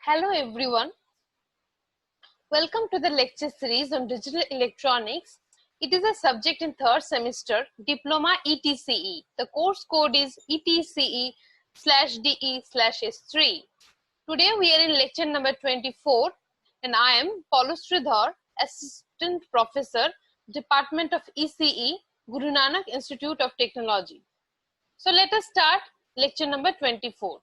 Hello everyone, welcome to the lecture series on digital electronics. It is a subject in third semester, Diploma ETCE. The course code is ETCE/DE/S3. Today we are in lecture number 24 and I am Paulu Sridhar, Assistant Professor, Department of ECE, Guru Nanak Institute of Technology. So let us start lecture number 24.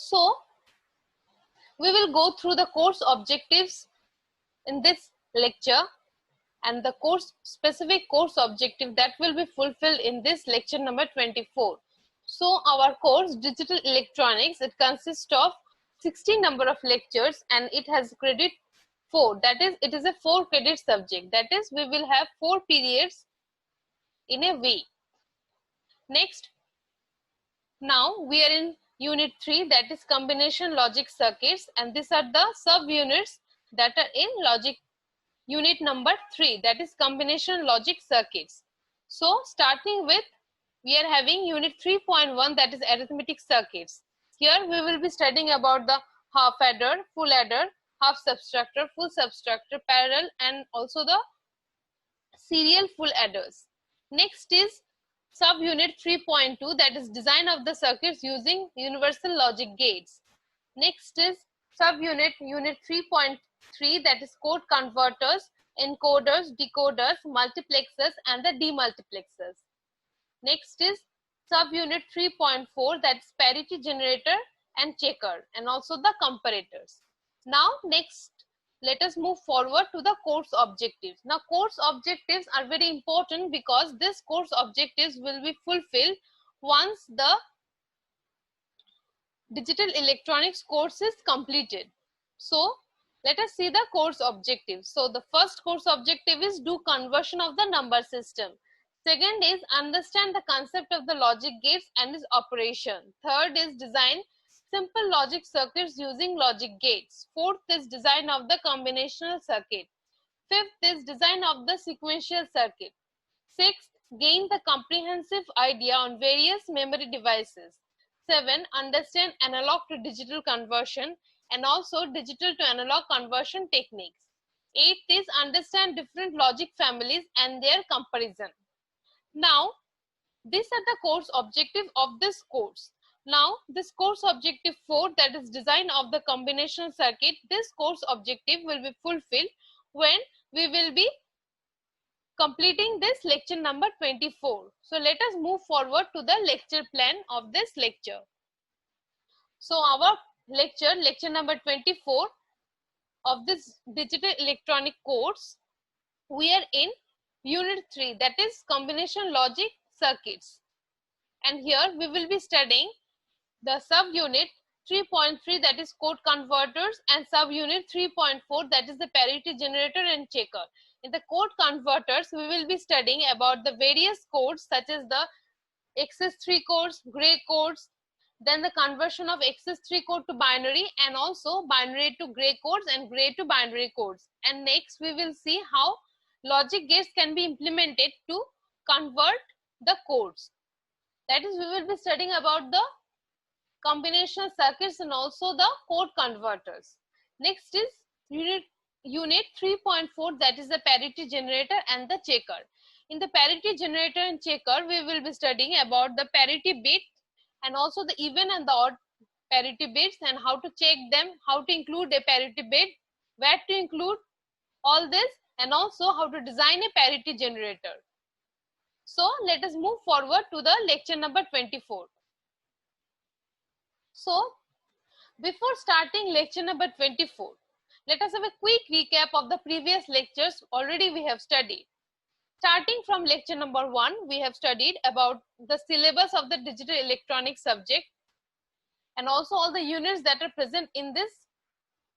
So we will go through the course objectives in this lecture and the specific course objective that will be fulfilled in this lecture number 24. So our course Digital Electronics, it consists of 60 number of lectures and it has credit 4. That is, it is a 4 credit subject. That is, we will have 4 periods in a week. Next, now we are in unit 3, that is combination logic circuits, and these are the subunits that are in logic unit number 3, that is combination logic circuits. So starting with, we are having unit 3.1, that is arithmetic circuits. Here we will be studying about the half adder, full adder, half subtractor, full subtractor, parallel, and also the serial full adders. Next is subunit 3.2, that is design of the circuits using universal logic gates. Next is subunit unit 3.3, that is code converters, encoders, decoders, multiplexers, and the demultiplexers. Next is subunit 3.4, that is parity generator and checker, and also the comparators. Now next, let us move forward to the course objectives. Now course objectives are very important because this course objectives will be fulfilled once the digital electronics course is completed. So let us see the course objectives. So the first course objective is do conversion of the number system. Second is understand the concept of the logic gates and its operation. Third is design simple logic circuits using logic gates. Fourth is design of the combinational circuit. Fifth is design of the sequential circuit. Sixth, gain the comprehensive idea on various memory devices. 7, understand analog to digital conversion and also digital to analog conversion techniques. 8 is understand different logic families and their comparison. Now, these are the course objective of this course. Now, this course objective 4, that is design of the combinational circuit, this course objective will be fulfilled when we will be completing this lecture number 24. So let us move forward to the lecture plan of this lecture. So our lecture number 24 of this digital electronic course, we are in unit 3, that is combination logic circuits. And here we will be studying the subunit 3.3, that is code converters, and subunit 3.4, that is the parity generator and checker. In the code converters, we will be studying about the various codes such as the XS3 codes, gray codes, then the conversion of XS3 code to binary, and also binary to gray codes and gray to binary codes. And next we will see how logic gates can be implemented to convert the codes. That is, we will be studying about the combinational circuits and also the code converters. Next is unit 3.4, that is the parity generator and the checker. In the parity generator and checker, we will be studying about the parity bit and also the even and the odd parity bits and how to check them, how to include a parity bit, where to include all this, and also how to design a parity generator. So let us move forward to the lecture number 24. So before starting lecture number 24, let us have a quick recap of the previous lectures already we have studied. Starting from lecture number 1, we have studied about the syllabus of the digital electronics subject and also all the units that are present in this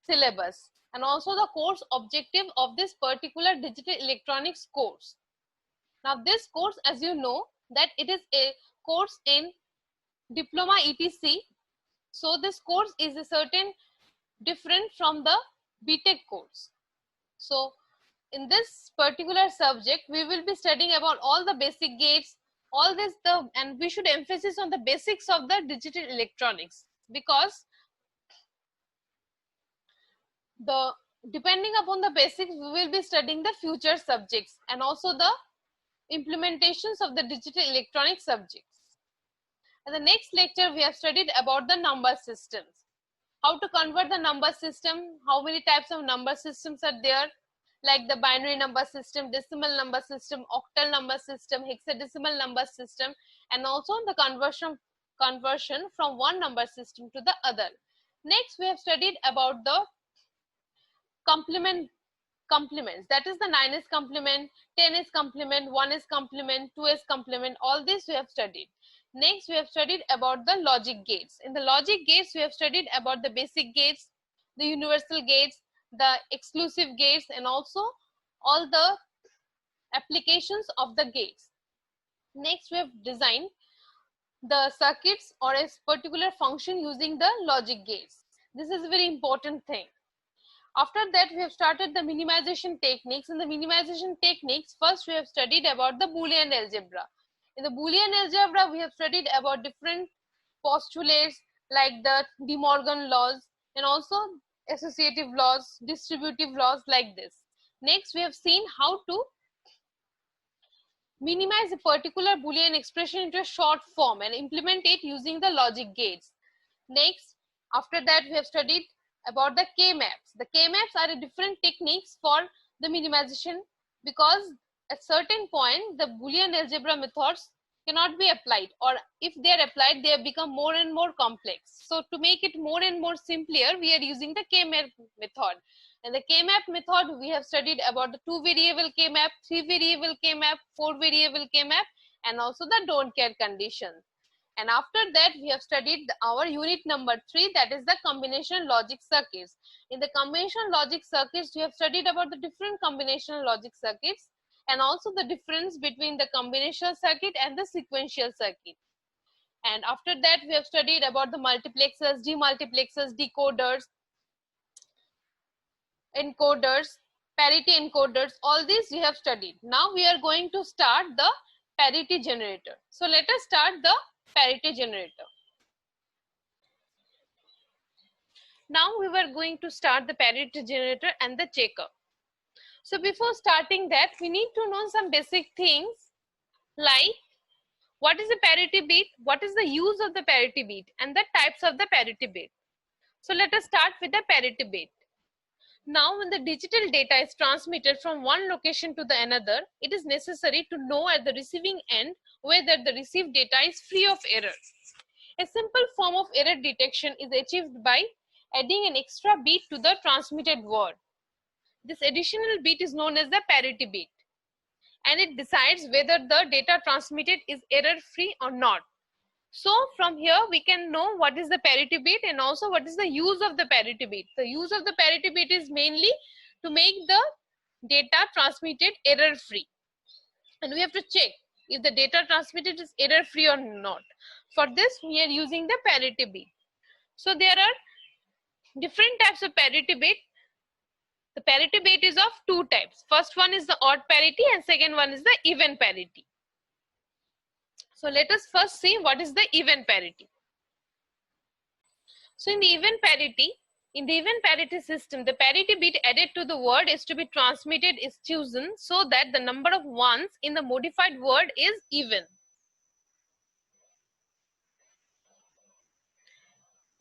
syllabus and also the course objective of this particular digital electronics course. Now this course, as you know, that it is a course in Diploma ETC. So this course is a certain different from the BTech course. So in this particular subject, we will be studying about all the basic gates, all this, and we should emphasis on the basics of the digital electronics, because depending upon the basics, we will be studying the future subjects and also the implementations of the digital electronic subjects. In the next lecture, we have studied about the number systems, how to convert the number system, how many types of number systems are there, like the binary number system, decimal number system, octal number system, hexadecimal number system, and also the conversion from one number system to the other. Next, we have studied about the complements, that is the 9 is complement, 10 is complement, 1 is complement, 2 is complement. All this we have studied. Next, we have studied about the logic gates. In the logic gates, we have studied about the basic gates, the universal gates, the exclusive gates, and also all the applications of the gates. Next, we have designed the circuits or a particular function using the logic gates. This is a very important thing. After that, we have started the minimization techniques. In the minimization techniques, first we have studied about the Boolean algebra. In the Boolean algebra, we have studied about different postulates like the De Morgan laws and also associative laws, distributive laws, like this. Next, we have seen how to minimize a particular Boolean expression into a short form and implement it using the logic gates. Next, after that, we have studied about the K-maps. The K-maps are a different techniques for the minimization, because at certain point the Boolean algebra methods cannot be applied, or if they are applied, they have become more and more complex. So to make it more and more simpler, we are using the K-map method. And the K-map method, we have studied about the 2-variable K-map, 3-variable K-map, 4-variable K-map, and also the don't care condition. And after that, we have studied our unit number 3, that is the combination logic circuits. In the combination logic circuits, we have studied about the different combination logic circuits and also the difference between the combinational circuit and the sequential circuit. And after that, we have studied about the multiplexers, demultiplexers, decoders, encoders, parity encoders. All these we have studied. Now we are going to start the parity generator. So let us start the parity generator. Now we were going to start the parity generator and the checker. So before starting that, we need to know some basic things like what is the parity bit, what is the use of the parity bit, and the types of the parity bit. So let us start with the parity bit. Now when the digital data is transmitted from one location to the another, it is necessary to know at the receiving end whether the received data is free of error. A simple form of error detection is achieved by adding an extra bit to the transmitted word. This additional bit is known as the parity bit, and it decides whether the data transmitted is error free or not. So from here we can know what is the parity bit and also what is the use of the parity bit. The use of the parity bit is mainly to make the data transmitted error free, and we have to check if the data transmitted is error free or not. For this we are using the parity bit. So there are different types of parity bit. The parity bit is of two types. First one is the odd parity and second one is the even parity. So let us first see what is the even parity. So in the even parity system, the parity bit added to the word is to be transmitted is chosen so that the number of ones in the modified word is even.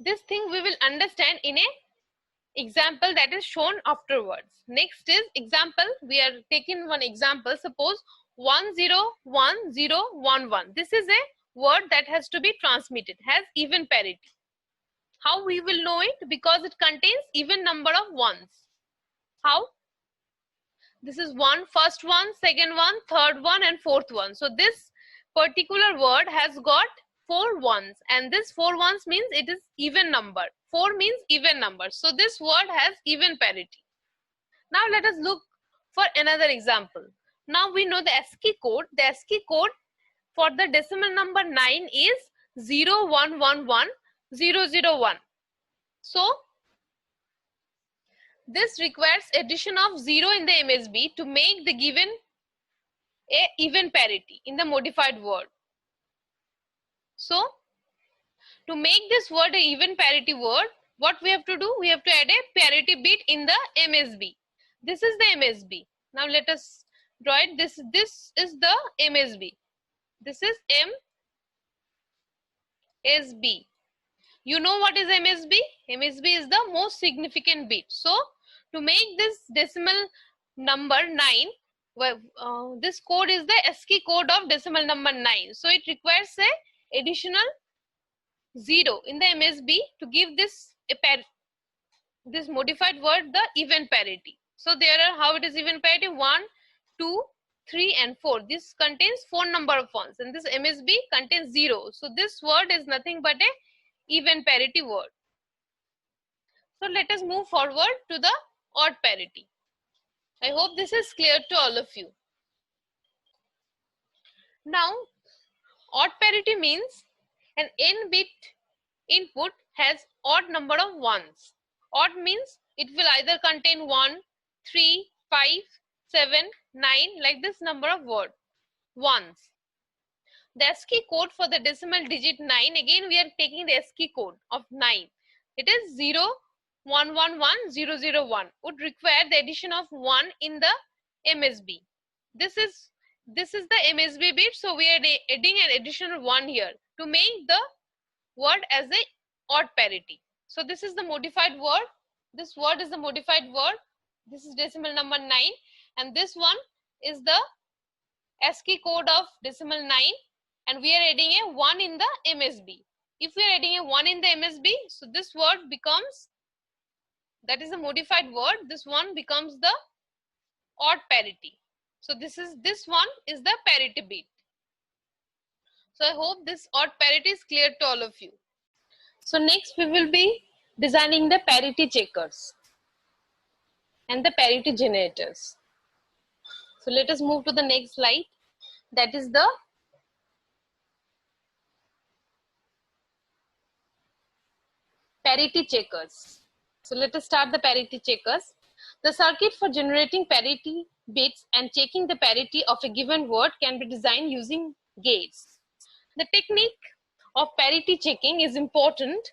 This thing we will understand in a example that is shown afterwards. Next is example. We are taking one example. Suppose 101011. This is a word that has to be transmitted, has even parity. How we will know it? Because it contains even number of ones. How? This is one, first one, second one, third one, and fourth one. So this particular word has got 4 ones, and this 4 ones means it is even number. 4 means even number. So this word has even parity. Now let us look for another example. Now we know the ASCII code. The ASCII code for the decimal number 9 is 0111001. So this requires addition of 0 in the MSB to make the given a even parity in the modified word. So to make this word a even parity word, what we have to do? We have to add a parity bit in the MSB. This is the MSB. Now let us draw it. This is the MSB. This is MSB. You know what is MSB? MSB is the most significant bit. So to make this decimal number 9, this code is the ASCII code of decimal number 9. So it requires a additional 0 in the MSB to give this this modified word the even parity. So there are how it is even parity: 1, 2, 3 and 4. This contains 4 number of ones and this MSB contains 0. So this word is nothing but a even parity word. So let us move forward to the odd parity. I hope this is clear to all of you. Now odd parity means an n bit input has odd number of ones. Odd means it will either contain 1, 3, 5, 7, 9, like this number of ones. The ASCII code for the decimal digit 9, again we are taking the ASCII code of 9. It is 0, 1, 1, 1, 0, 0, 1. Would require the addition of 1 in the MSB. This is the MSB bit, so we are adding an additional 1 here to make the word as a odd parity. So this is the modified word. This word is the modified word. This is decimal number 9 and this one is the ASCII code of decimal 9 and we are adding a 1 in the MSB. If we are adding a 1 in the MSB, so this word becomes, that is a modified word, this one becomes the odd parity. So this one is the parity bit. So I hope this odd parity is clear to all of you. So next we will be designing the parity checkers and the parity generators. So let us move to the next slide. That is the parity checkers. So let us start the parity checkers. The circuit for generating parity bits and checking the parity of a given word can be designed using gates. The technique of parity checking is important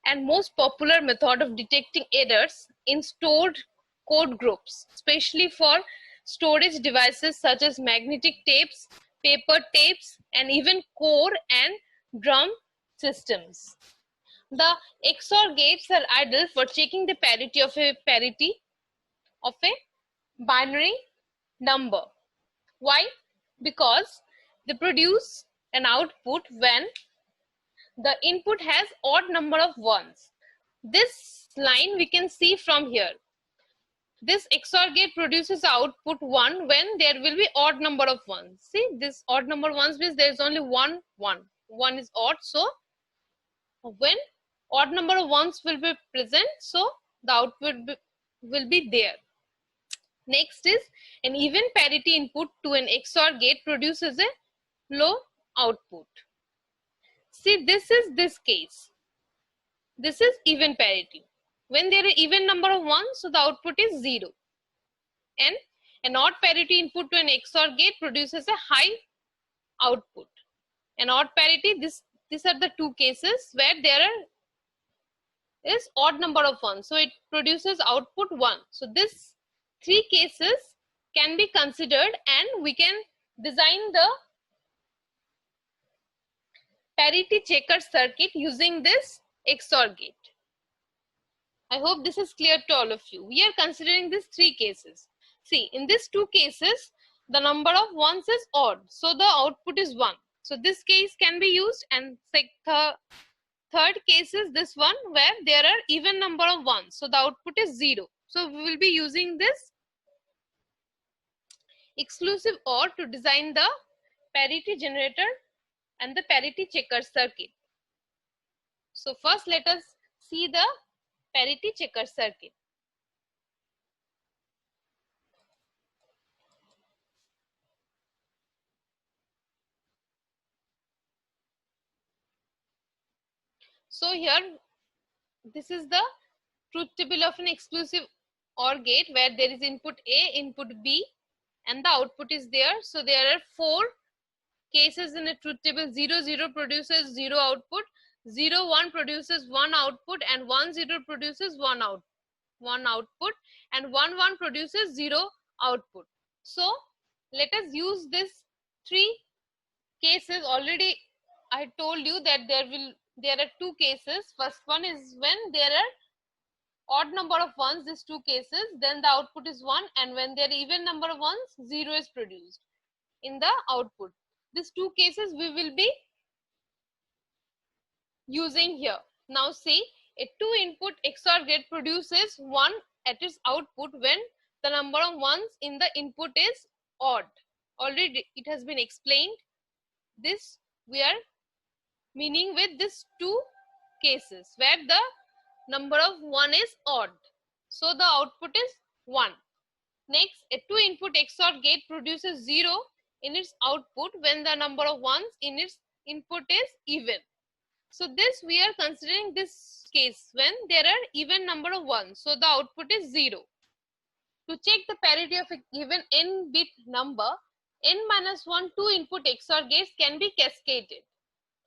and most popular method of detecting errors in stored code groups, especially for storage devices such as magnetic tapes, paper tapes, and even core and drum systems. The XOR gates are ideal for checking the parity of a binary number. Why? Because they produce an output when the input has odd number of ones. This line we can see from here. This XOR gate produces output 1 when there will be odd number of ones. See, this odd number ones means there is only 1, 1. 1 is odd, so when odd number of ones will be present, so the output will be there. Next is an even parity input to an XOR gate produces a low output. See, this is this case. This is even parity. When there is even number of ones, so the output is 0. And an odd parity input to an XOR gate produces a high output. An odd parity, these are the two cases where there is odd number of ones. So it produces output 1. So this 3 cases can be considered and we can design the parity checker circuit using this XOR gate. I hope this is clear to all of you. We are considering these 3 cases. See, in these 2 cases, the number of ones is odd. So the output is 1. So this case can be used, and third case is this one where there are even number of ones. So the output is 0. So we will be using this exclusive OR to design the parity generator and the parity checker circuit. So first let us see the parity checker circuit. So here, this is the truth table of an exclusive OR gate where there is input A, input B, and the output is there. So there are 4 cases in a truth table. 0 0 produces 0 output, 0 1 produces 1 output, and 1 0 produces 1 output, and 1 1 produces 0 output. So let us use this three cases. Already I told you that there are two cases. First one is when there are odd number of ones, these two cases, then the output is 1, and when there are even number of ones, 0 is produced in the output. These two cases we will be using here. Now see, a 2 input XOR gate produces 1 at its output when the number of ones in the input is odd. Already it has been explained. This we are meaning with these two cases where the number of 1 is odd. So the output is 1. Next, a 2 input XOR gate produces 0 in its output when the number of ones in its input is even. So this we are considering this case when there are even number of ones. So the output is 0. To check the parity of a given n bit number, n-1 2 input XOR gates can be cascaded.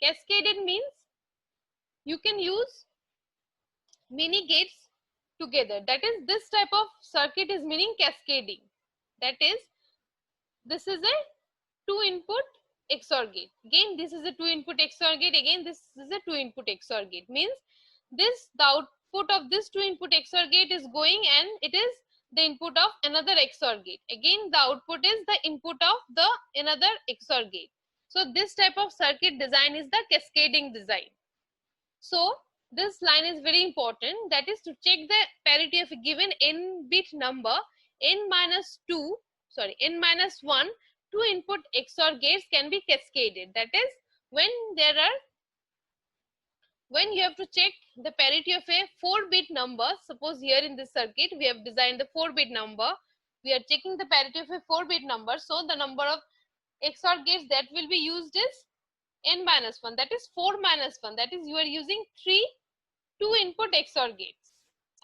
Cascaded means you can use many gates together. That is, this type of circuit is meaning cascading. That is, this is a 2 input XOR gate. Again, this is a 2 input XOR gate. Again, this is a 2 input XOR gate. Means this, the output of this 2 input XOR gate is going and it is the input of another XOR gate. Again, the output is the input of the another XOR gate. So this type of circuit design is the cascading design. So this line is very important. That is, to check the parity of a given n bit number, n-1 2 input XOR gates can be cascaded. That is, when you have to check the parity of a 4-bit number. Suppose here in this circuit we have designed the 4-bit number. We are checking the parity of a 4-bit number. So the number of XOR gates that will be used is n-1. That is 4 minus 1. That is, you are using 3 2 input XOR gates,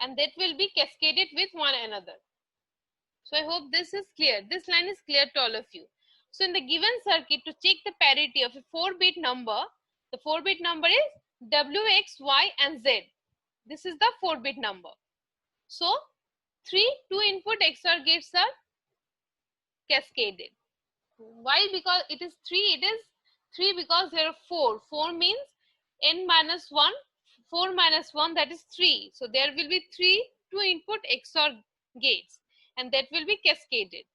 and that will be cascaded with one another. So I hope this is clear. This line is clear to all of you. So in the given circuit, to check the parity of a 4-bit number, the 4-bit number is W, X, Y, and Z. This is the 4-bit number. So 3 2 input XOR gates are cascaded. Why? Because it is 3. It is 3 because there are 4. 4 means n-1. 4 minus 1, that is 3. So there will be 3 2 input XOR gates, and that will be cascaded.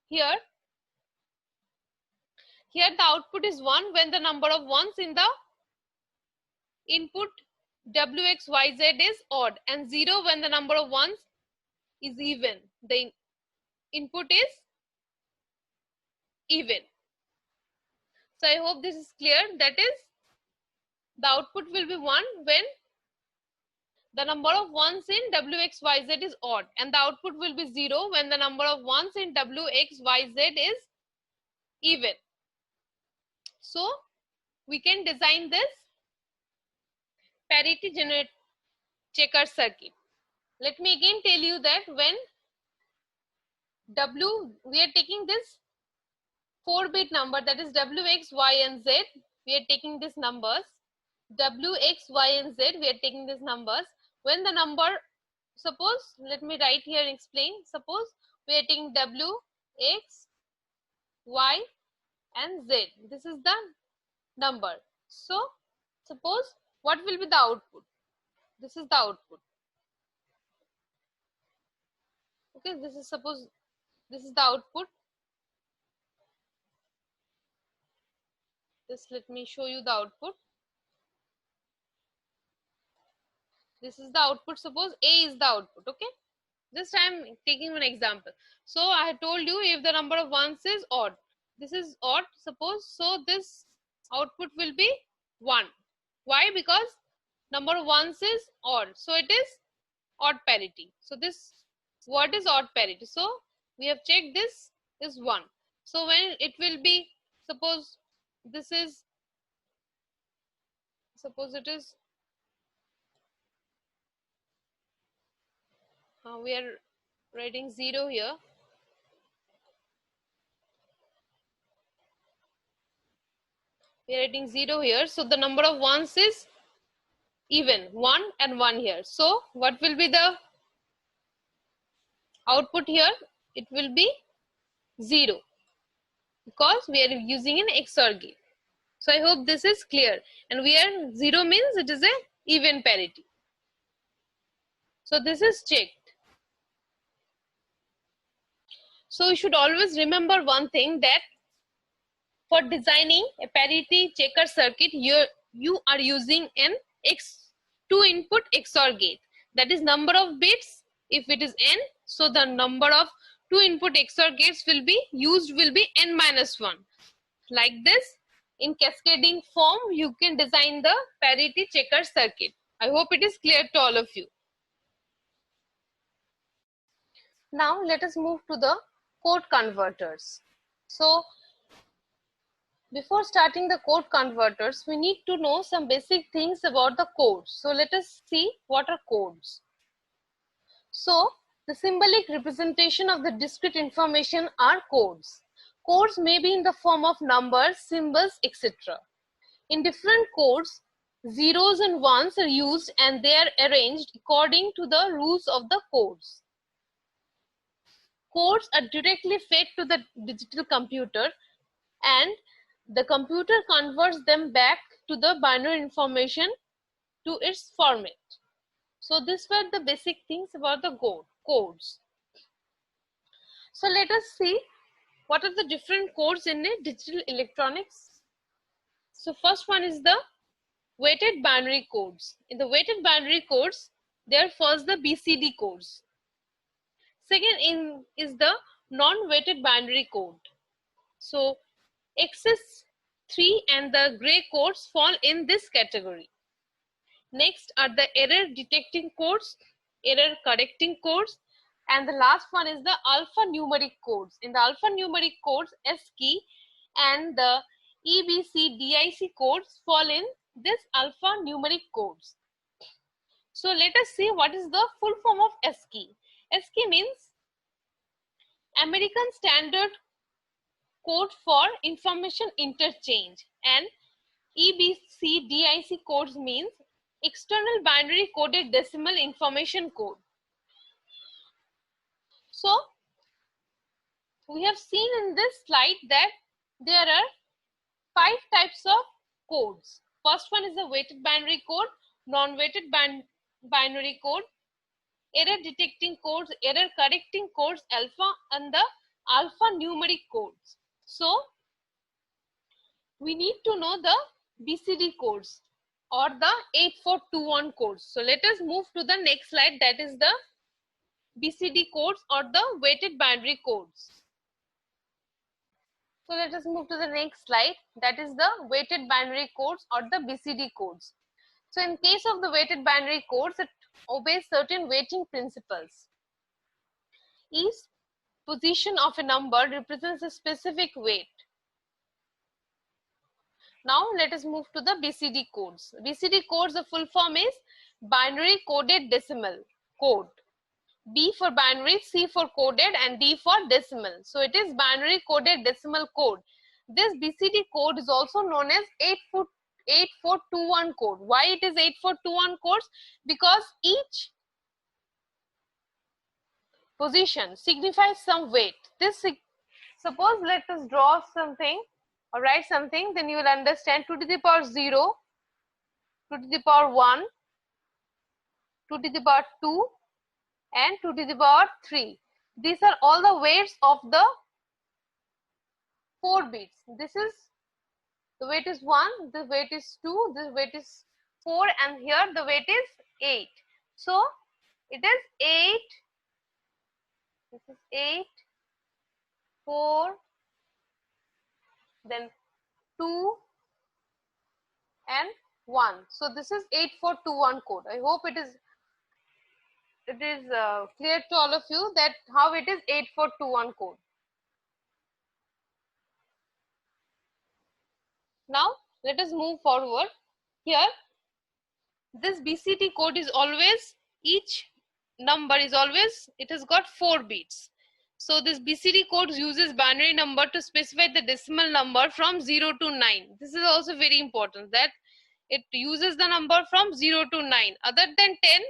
Here the output is 1 when the number of ones in the input W, X, Y, Z is odd, and 0 when the number of ones is even. The input is even. So I hope this is clear. That is, the output will be 1 when the number of ones in W, X, Y, Z is odd, and the output will be 0 when the number of ones in W, X, Y, Z is even. So we can design this parity generate checker circuit. Let me again tell you that when we are taking this 4-bit number, that is W, X, Y, and Z. We are taking these numbers W, X, Y, and Z. We are taking these numbers. When the number, suppose, let me write here and explain. Suppose we are taking W, X, Y, and Z. This is the number. So suppose what will be the output? This is the output. Okay, this is, suppose this is the output. Just let me show you the output. This is the output. Suppose A is the output. Okay, just I am taking one example. So I had told you if the number of ones is odd, this is odd, suppose, so this output will be 1. Why? Because number of ones is odd, so it is odd parity. So this word is odd parity. So we have checked this is 1. So when it will be, suppose this is, suppose it is, we are writing 0 here. We are writing 0 here. So the number of ones is even, 1 and 1 here. So what will be the output here? It will be 0 because we are using an XOR gate. So I hope this is clear. And we are 0 means it is a even parity. So this is checked. So you should always remember one thing, that for designing a parity checker circuit, you are using an two input XOR gate. That is number of bits. If it is n, so the number of two input XOR gates will be used will be n minus 1. Like this, in cascading form, you can design the parity checker circuit. I hope it is clear to all of you. Now let us move to the code converters. So before starting the code converters, we need to know some basic things about the codes. So let us see what are codes. So the symbolic representation of the discrete information are codes. Codes may be in the form of numbers, symbols, etc. In different codes, zeros and ones are used and they are arranged according to the rules of the codes. Codes are directly fed to the digital computer and the computer converts them back to the binary information to its format. So these were the basic things about the codes. So let us see what are the different codes in a digital electronics. So first one is the weighted binary codes. In the weighted binary codes, there are first the BCD codes. Second is the non-weighted binary code. So XS3 and the gray codes fall in this category. Next are the error detecting codes, error correcting codes, and the last one is the alphanumeric codes. In the alphanumeric codes, ASCII and the EBCDIC codes fall in this alphanumeric codes. So let us see what is the full form of ASCII. ASCII means American Standard Code for Information Interchange, and EBCDIC codes means External Binary Coded Decimal Information Code. So we have seen in this slide that there are 5 types of codes. First one is the weighted binary code, non-weighted binary code, error detecting codes, error correcting codes, alpha, and the alphanumeric codes. So we need to know the BCD codes or the 8421 codes. So let us move to the next slide, that is the BCD codes or the weighted binary codes. So let us move to the next slide, that is the weighted binary codes or the BCD codes. So in case of the weighted binary codes, it obeys certain weighting principles. Each position of a number represents a specific weight. Now let us move to the BCD codes. BCD codes, the full form is binary coded decimal code. B for binary, C for coded, and D for decimal. So it is binary coded decimal code. This BCD code is also known as 8421 code. Why it is 8421 codes? Because each position signifies some weight. Suppose let us draw something or write something, then you will understand 2 to the power 0, 2 to the power 1, 2 to the power 2, and 2 to the power 3. These are all the weights of the 4 bits. This is, the weight is 1, the weight is 2, the weight is 4, and here the weight is 8. So it is 8, this is 8, 4, then 2 and 1. So this is 8421 code. I hope it is clear to all of you that how it is 8421 code. Now let us move forward. Here this BCD code is always, each number is always, it has got 4 bits. So this BCD code uses binary number to specify the decimal number from 0 to 9. This is also very important, that it uses the number from 0 to 9. Other than 10,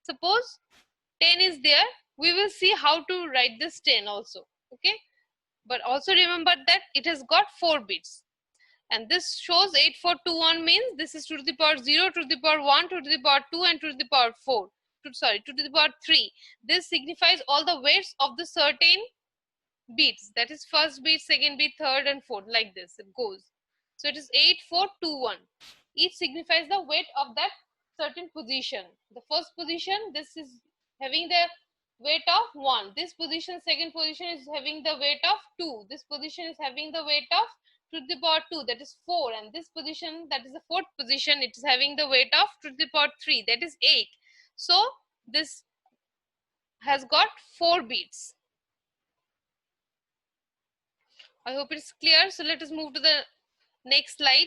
suppose 10 is there, we will see how to write this 10 also. Okay, but also remember that it has got 4 bits. And this shows 8421 means this is 2 to the power 0, 2 to the power 1, 2 to the power 2, and 2 to the power 4. 2 to the power 3. This signifies all the weights of the certain bits. That is first bit, second bit, third, and fourth. Like this it goes. So it is 8421. Each signifies the weight of that certain position. The first position, this is having the weight of 1. This position, second position, is having the weight of 2. This position is having the weight of 2 to the power 2, that is 4. And this position, that is the fourth position, it is having the weight of 2 to the power 3, that is 8. So this has got 4 bits. I hope it's clear. So let us move to the next slide.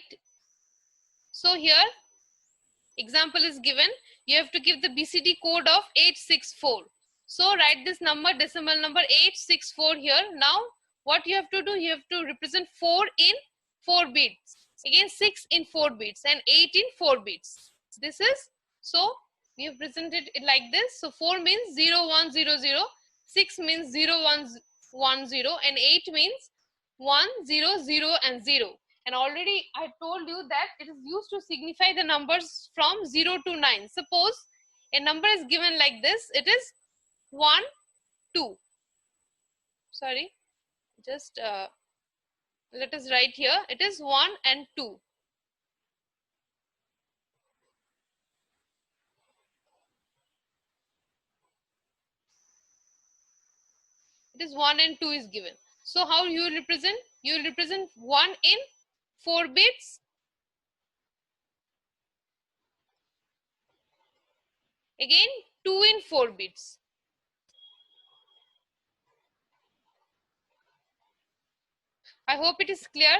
So here example is given. You have to give the BCD code of 864. So write this number, decimal number 864 here. Now what you have to do, you have to represent 4 in 4 bits. Again 6 in 4 bits and 8 in 4 bits. This is, so we have presented it like this. So 4 means 0, 1, 0, 0. 6 means 0, 1, 1, 0. And 8 means 1, 0, 0 and 0. And already I told you that it is used to signify the numbers from 0 to 9. Suppose a number is given like this. It is 1, 2. Sorry, just let us write here. It is 1 and 2. It is 1 and 2 is given. So how you will represent? You will represent 1 in 4 bits. Again 2 in 4 bits. I hope it is clear.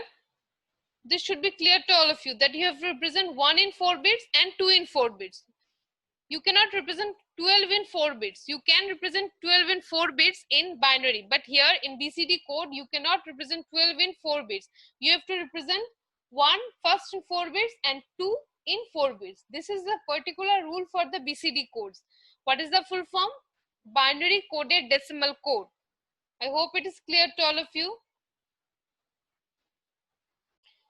This should be clear to all of you that you have to represent 1 in 4 bits and 2 in 4 bits. You cannot represent 12 in 4 bits. You can represent 12 in 4 bits in binary, but here in BCD code you cannot represent 12 in 4 bits. You have to represent 1 first in 4 bits and 2 in 4 bits. This is the particular rule for the BCD codes. What is the full form? Binary coded decimal code. I hope it is clear to all of you.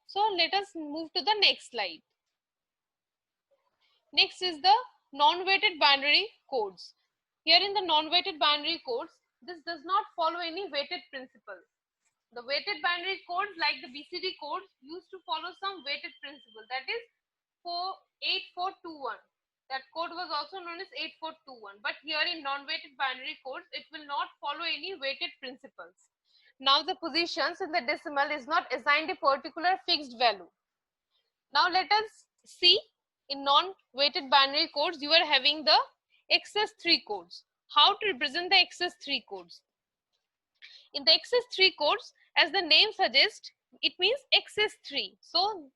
So let us move to the next slide. Next is the non-weighted binary codes. Here in the non-weighted binary codes, this does not follow any weighted principle. The weighted binary codes like the BCD codes used to follow some weighted principle, that is 8421. That code was also known as 8421. But here in non-weighted binary codes, it will not follow any weighted principles. Now the positions in the decimal is not assigned a particular fixed value. Now let us see, in non-weighted binary codes you are having the XS3 codes. How to represent the XS3 codes? In the XS3 codes, as the name suggests, it means XS3. So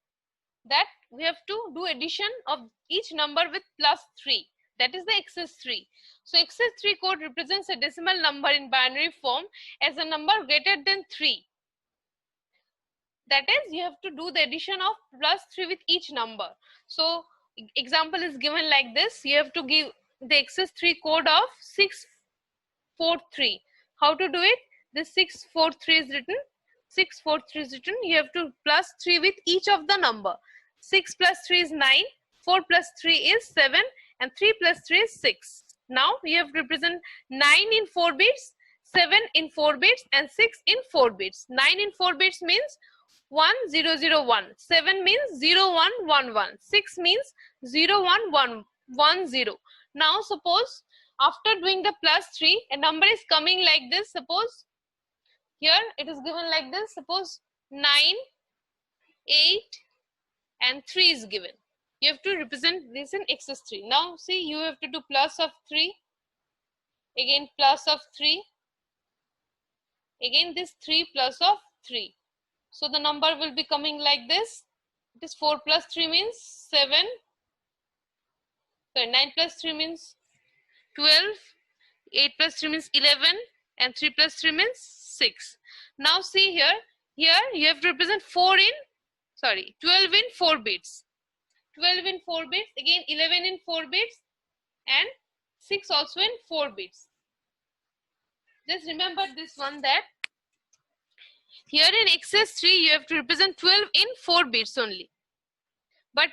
that we have to do addition of each number with +3. That is the XS3. So XS3 code represents a decimal number in binary form as a number greater than 3. That is, you have to do the addition of +3 with each number. So example is given like this. You have to give the XS3 code of 643. How to do it? This 643 is written. 643 is written. You have to +3 with each of the number. 6 plus 3 is 9. 4 plus 3 is 7. And 3 plus 3 is 6. Now you have to represent 9 in 4 bits, 7 in 4 bits, and 6 in 4 bits. 9 in 4 bits means 1001. 7 means 0111. 6 means 01110. Now suppose after doing the +3, a number is coming like this. Suppose here it is given like this. Suppose 9, 8, and 3 is given. You have to represent this in XS3. Now see, you have to do plus of 3, again plus of 3, again this 3 plus of 3. So the number will be coming like this. It is 4 plus 3 means 7. So 9 plus 3 means 12. 8 plus 3 means 11. and 3 plus 3 means 6. Now see here you have to represent 12 in 4 bits. 12 in 4 bits, again 11 in 4 bits, and 6 also in 4 bits. Just remember this one, that here in XS3 you have to represent 12 in 4 bits only. But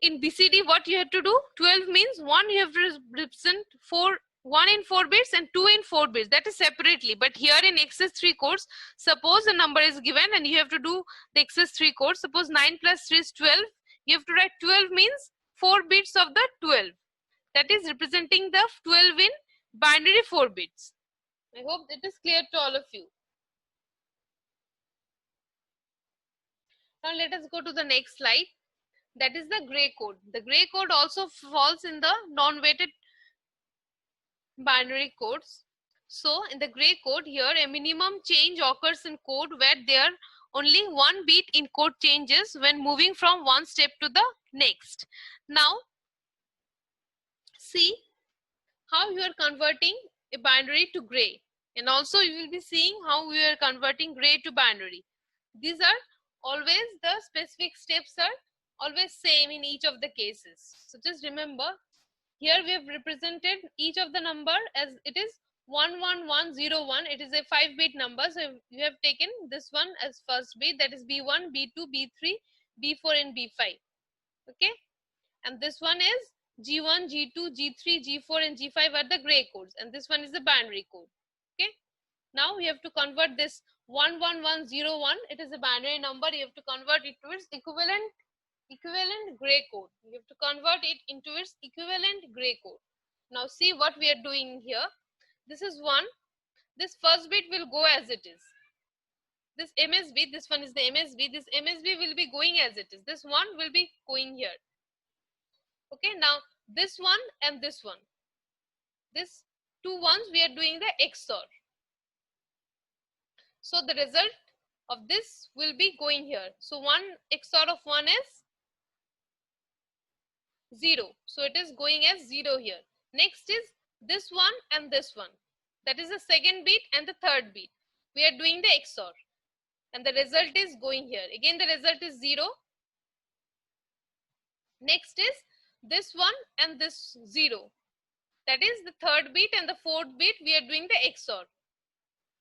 in BCD what you have to do? 12 means 1 you have to represent 1 in 4 bits and 2 in 4 bits. That is separately. But here in XS3 codes, suppose a number is given and you have to do the XS3 code. Suppose 9 plus 3 is 12. You have to write 12 means 4 bits of the 12. That is representing the 12 in binary 4 bits. I hope it is clear to all of you. Now let us go to the next slide. That is the gray code. The gray code also falls in the non-weighted binary codes. So in the gray code here, a minimum change occurs in code where there only one bit in code changes when moving from one step to the next. Now see how you are converting a binary to gray, and also you will be seeing how we are converting gray to binary. These are always, the specific steps are always same in each of the cases. So just remember, here we have represented each of the number as it is 11101. It is a 5-bit number. So you have taken this one as first bit, that is B1, B2, B3, B4 and B5. Okay. And this one is G1, G2, G3, G4 and G5 are the gray codes. And this one is the binary code. Okay. Now we have to convert this 11101. It is a binary number. You have to convert it to its equivalent gray code. You have to convert it into its equivalent gray code. Now see what we are doing here. This is 1. This first bit will go as it is. This MSB, this one is the MSB. This MSB will be going as it is. This one will be going here. Okay, now this one and this one. This 2 ones we are doing the XOR. So the result of this will be going here. So 1 XOR of 1 is 0. So it is going as 0 here. Next is this one and this one. That is the second bit and the third bit. We are doing the XOR. And the result is going here. Again the result is 0. Next is this one and this 0. That is the third bit and the fourth bit we are doing the XOR.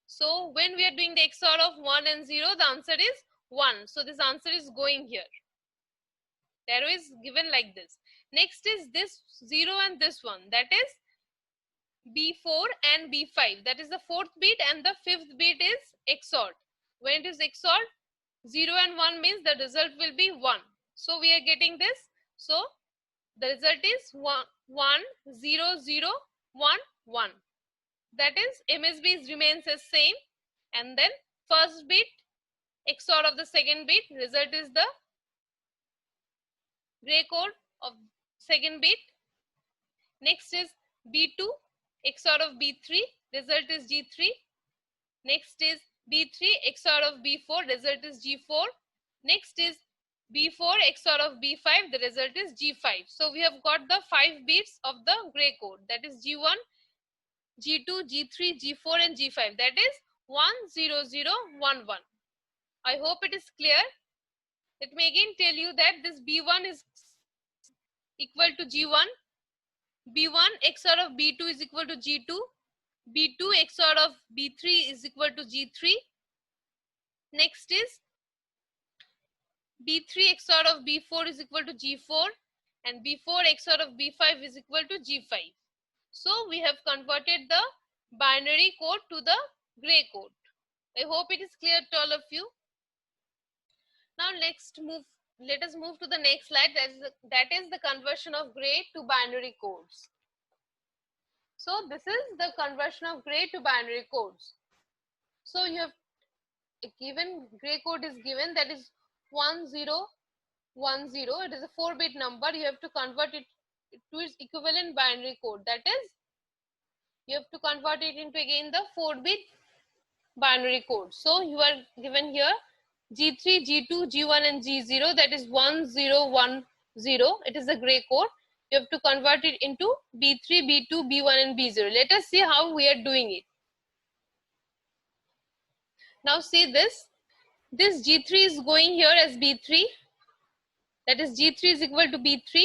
So when we are doing the XOR of 1 and 0, the answer is 1. So this answer is going here. The arrow is given like this. Next is this 0 and this one. That is B4 and B5. That is the fourth bit and the fifth bit is XOR. When it is XOR, 0 and 1 means the result will be 1. So we are getting this. So the result is 1, 0, 0, 1, 1. That is MSB remains as same, and then first bit XOR of the second bit, result is the gray code of second bit. Next is B2 XOR of B3, result is G3. Next is B3 XOR of B4, result is G4. Next is B4 XOR of B5, the result is G5. So we have got the 5 bits of the gray code, that is G1, G2, G3, G4 and G5. That is 1, 0, 0, 1, 1. I hope it is clear. Let me again tell you that this B1 is equal to G1. B1 XOR of B2 is equal to G2. B2 XOR of B3 is equal to G3. Next is B3 XOR of B4 is equal to G4. And B4 XOR of B5 is equal to G5. So we have converted the binary code to the gray code. I hope it is clear to all of you. Now let us move to the next slide. That is the conversion of gray to binary codes. So this is the conversion of gray to binary codes. So you have a given gray code is given, that is 1010. It is a 4-bit number. You have to convert it to its equivalent binary code. That is, you have to convert it into again the 4-bit binary code. So you are given here G3, G2, G1 and G0. That is 1010. It is the gray code. you have to convert it into B3, B2, B1 and B0. Let us see how we are doing it. Now see this G3 is going here as B3, that is G3 is equal to B3.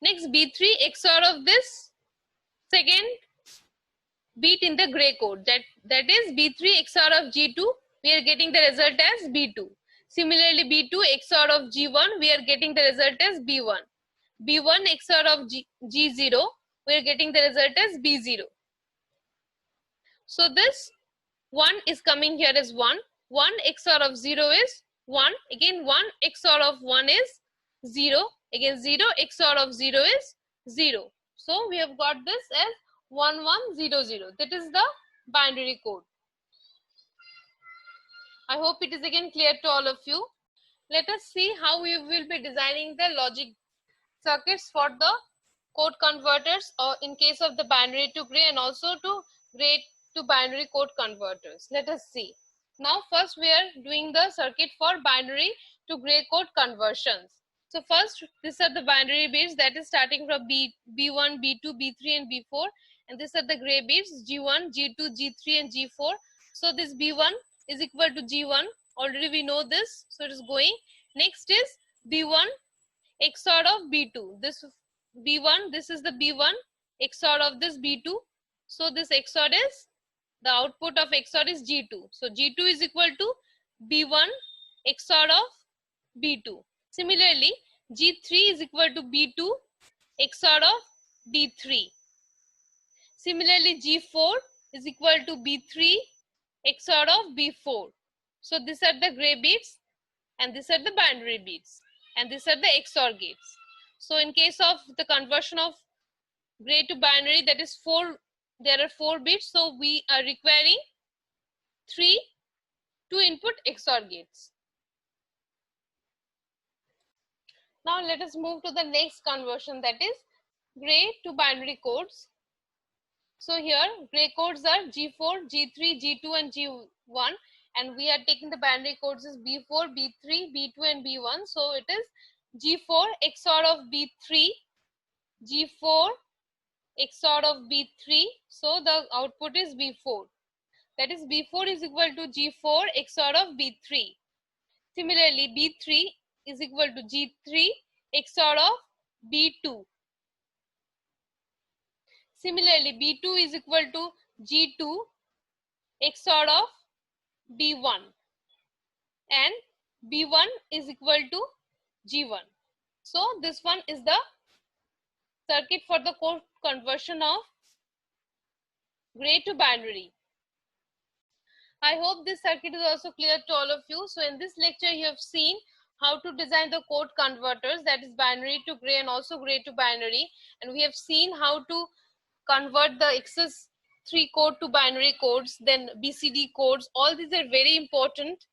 Next B3 XOR of this second bit in the gray code, that is B3 XOR of G2, we are getting the result as B2. Similarly B2 XOR of G1, we are getting the result as B1. B1 XOR of G0, we are getting the result as B0. So this 1 is coming here as 1. 1 XOR of 0 is 1. Again 1 XOR of 1 is 0. Again 0 XOR of 0 is 0. So we have got this as 1100. That is the binary code. I hope it is again clear to all of you. Let us see how we will be designing the logic circuits for the code converters, or in case of the binary to gray and also to gray to binary code converters. Let us see. Now first we are doing the circuit for binary to gray code conversions. So first, these are the binary bits, that is starting from B1, B2, B3 and B4, and these are the gray bits G1, G2, G3 and G4. So this B1 is equal to G1, already we know this, so it is going. Next is B1 XOR of B2. This B1, this is the B1 XOR of this B2. So this XOR is, the output of XOR is G2. So G2 is equal to B1 XOR of B2. Similarly, G3 is equal to B2 XOR of B3. Similarly, G4 is equal to B3 XOR of B4. So these are the gray bits and these are the binary bits and these are the XOR gates. So in case of the conversion of gray to binary, that is 4, there are 4 bits, so we are requiring 3 2 input XOR gates. Now let us move to the next conversion, that is gray to binary codes. So here gray codes are G4, G3, G2 and G1, and we are taking the binary codes as B4, B3, B2 and B1. So it is G4 XOR of B3, G4 XOR of B3. So the output is B4. That is B4 is equal to G4 XOR of B3. Similarly, B3 is equal to G3 XOR of B2. Similarly, B2 is equal to G2 XOR of B1 and B1 is equal to G1. So this one is the circuit for the code conversion of gray to binary. I hope this circuit is also clear to all of you. So in this lecture you have seen how to design the code converters, that is binary to gray and also gray to binary, and we have seen how to convert the XS3 code to binary codes, then BCD codes. All these are very important,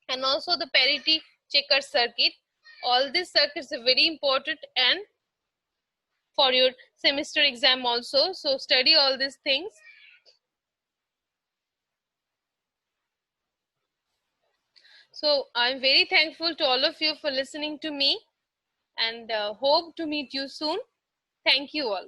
and also the parity checker circuit. All these circuits are very important and for your semester exam also. So study all these things. So I'm very thankful to all of you for listening to me and hope to meet you soon. Thank you all.